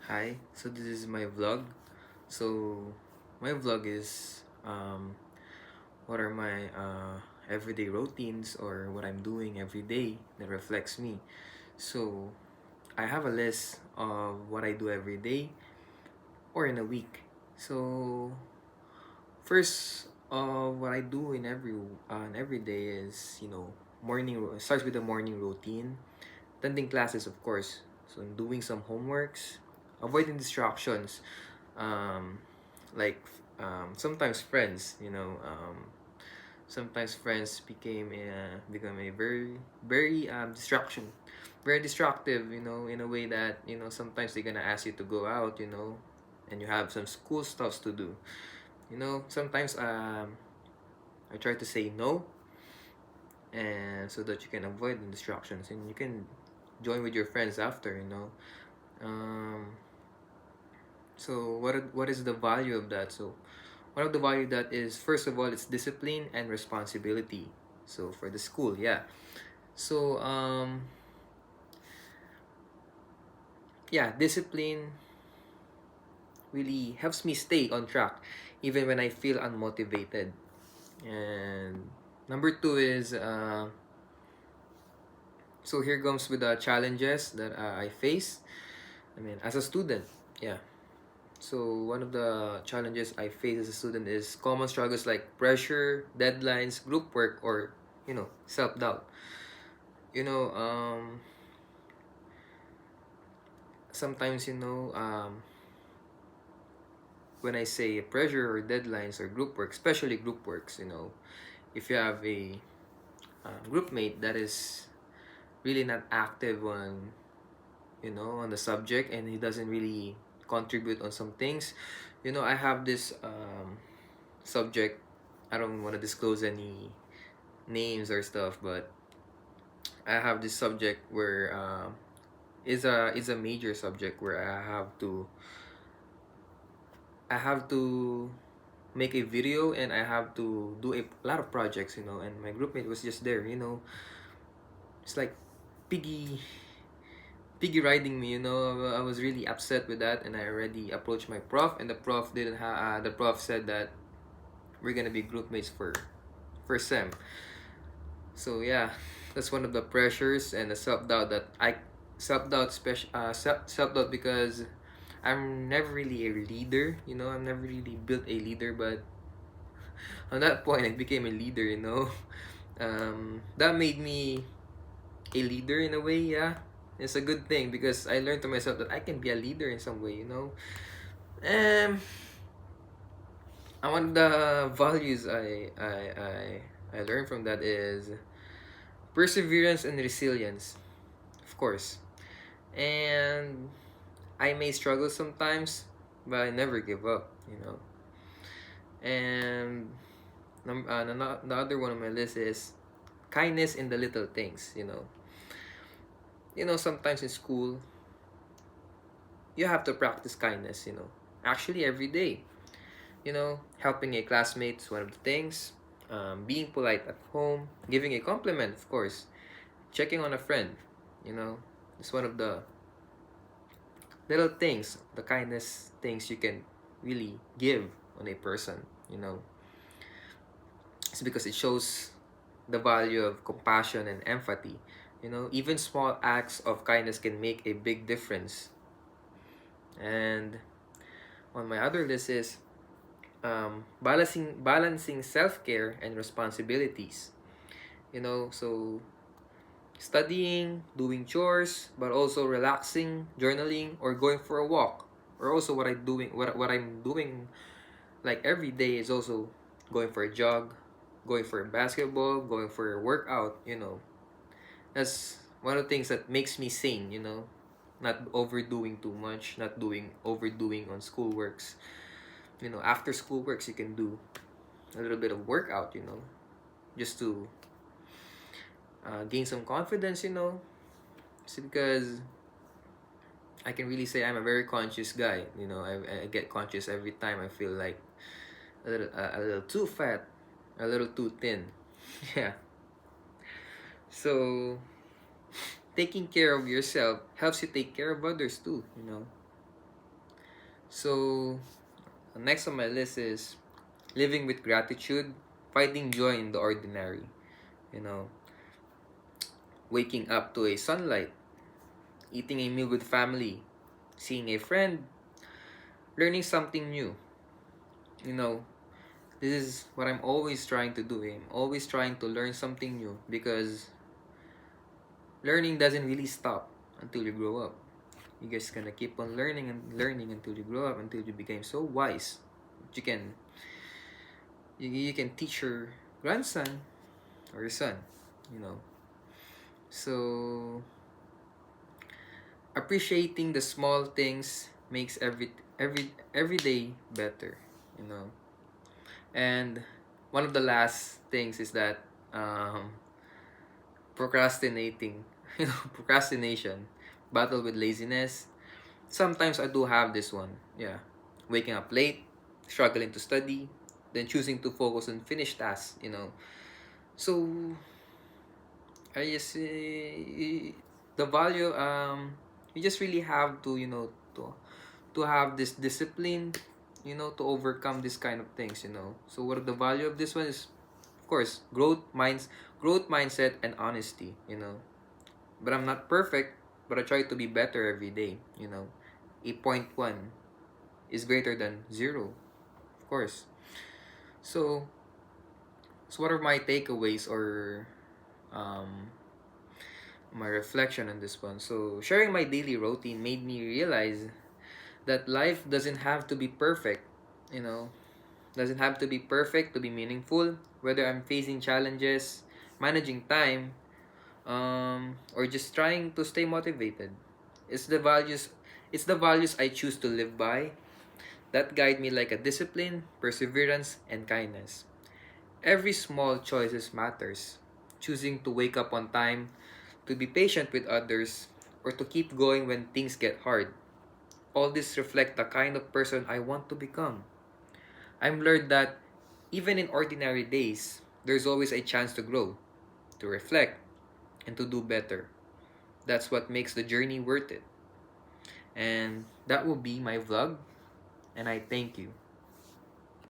Hi, so this is my vlog. So my vlog is what are my everyday routines or what I'm doing every day that reflects me. So I have a list of what I do every day or in a week. So first, what I do in every day is it starts with the morning routine, attending classes of course. So doing some homeworks, avoiding distractions, um, like sometimes friends, sometimes friends become a very distraction, very destructive, in a way that sometimes they're gonna ask you to go out, and you have some school stuffs to do. Sometimes I try to say no, and so that you can avoid the distractions and you can join with your friends after. Um, so what is the value of that? So one of the value that is, first of all, it's discipline and responsibility. So for the school, yeah. So yeah, discipline really helps me stay on track even when I feel unmotivated. And number two is so here comes with the challenges that I face. I mean, as a student, yeah. So one of the challenges I face as a student is common struggles like pressure, deadlines, group work, or self-doubt. You know, sometimes when I say pressure or deadlines or group work, especially group works, if you have a group mate that is really not active on the subject, and he doesn't really contribute on some things. I have this subject. I don't want to disclose any names or stuff, but I have this subject where is a major subject where I have to make a video, and I have to do a lot of projects, and my groupmate was just there. It's like piggy piggy riding me. I was really upset with that, and I already approached my prof, and the prof said that we're gonna be groupmates for first sem. So yeah, that's one of the pressures and the self-doubt that I self-doubt special self-doubt because I'm never really a leader. I'm never really built a leader, but on that point I became a leader. That made me a leader in a way. Yeah, it's a good thing because I learned to myself that I can be a leader in some way. um and one of the values I learned from that is perseverance and resilience, of course. And I may struggle sometimes, but I never give up. And the other one on my list is kindness in the little things. Sometimes in school you have to practice kindness. Actually every day. Helping a classmate is one of the things. Being polite at home, giving a compliment, of course, checking on a friend. You know, it's one of the little things, the kindness things you can really give on a person. You know, it's because it shows the value of compassion and empathy. Even small acts of kindness can make a big difference. And on my other list is balancing self-care and responsibilities. So studying, doing chores, but also relaxing, journaling, or going for a walk. Or also what I'm doing like every day is also going for a jog, going for a basketball, going for a workout. That's one of the things that makes me sane. Not overdoing too much, not doing overdoing on school works. After school works you can do a little bit of workout, just to gain some confidence. It's because I can really say I'm a very conscious guy. I get conscious every time I feel like a little too fat, a little too thin. Yeah. So taking care of yourself helps you take care of others too. So next on my list is living with gratitude, finding joy in the ordinary. You know, waking up to a sunlight, eating a meal with family, seeing a friend, learning something new. You know, this is what I'm always trying to do. I'm always trying to learn something new because learning doesn't really stop until you grow up. You guys gonna keep on learning and learning until you grow up, until you become so wise that you can teach your grandson or your son, you know. So appreciating the small things makes every day better, you know. And one of the last things is that procrastinating, procrastination, battle with laziness. Sometimes I do have this one. Yeah. Waking up late, struggling to study, then choosing to focus on finished tasks, you know. So I just the value you just really have to, to have this discipline, to overcome this kind of things, you know. So what the value of this one is, of course, growth mindset and honesty, you know. But I'm not perfect, but I try to be better every day, you know. 8.1 is greater than 0, of course. So, so what are my takeaways or um, my reflection on this one? So, sharing my daily routine made me realize that life doesn't have to be perfect, you know, doesn't have to be perfect to be meaningful. Whether I'm facing challenges, managing time, or just trying to stay motivated. It's the values it's the values I choose to live by that guide me like a discipline, perseverance, and kindness. Every small choices matters. Choosing to wake up on time, to be patient with others, or to keep going when things get hard. All this reflect the kind of person I want to become. I've learned that even in ordinary days, there's always a chance to grow, to reflect, and to do better. That's what makes the journey worth it. And that will be my vlog, and I thank you.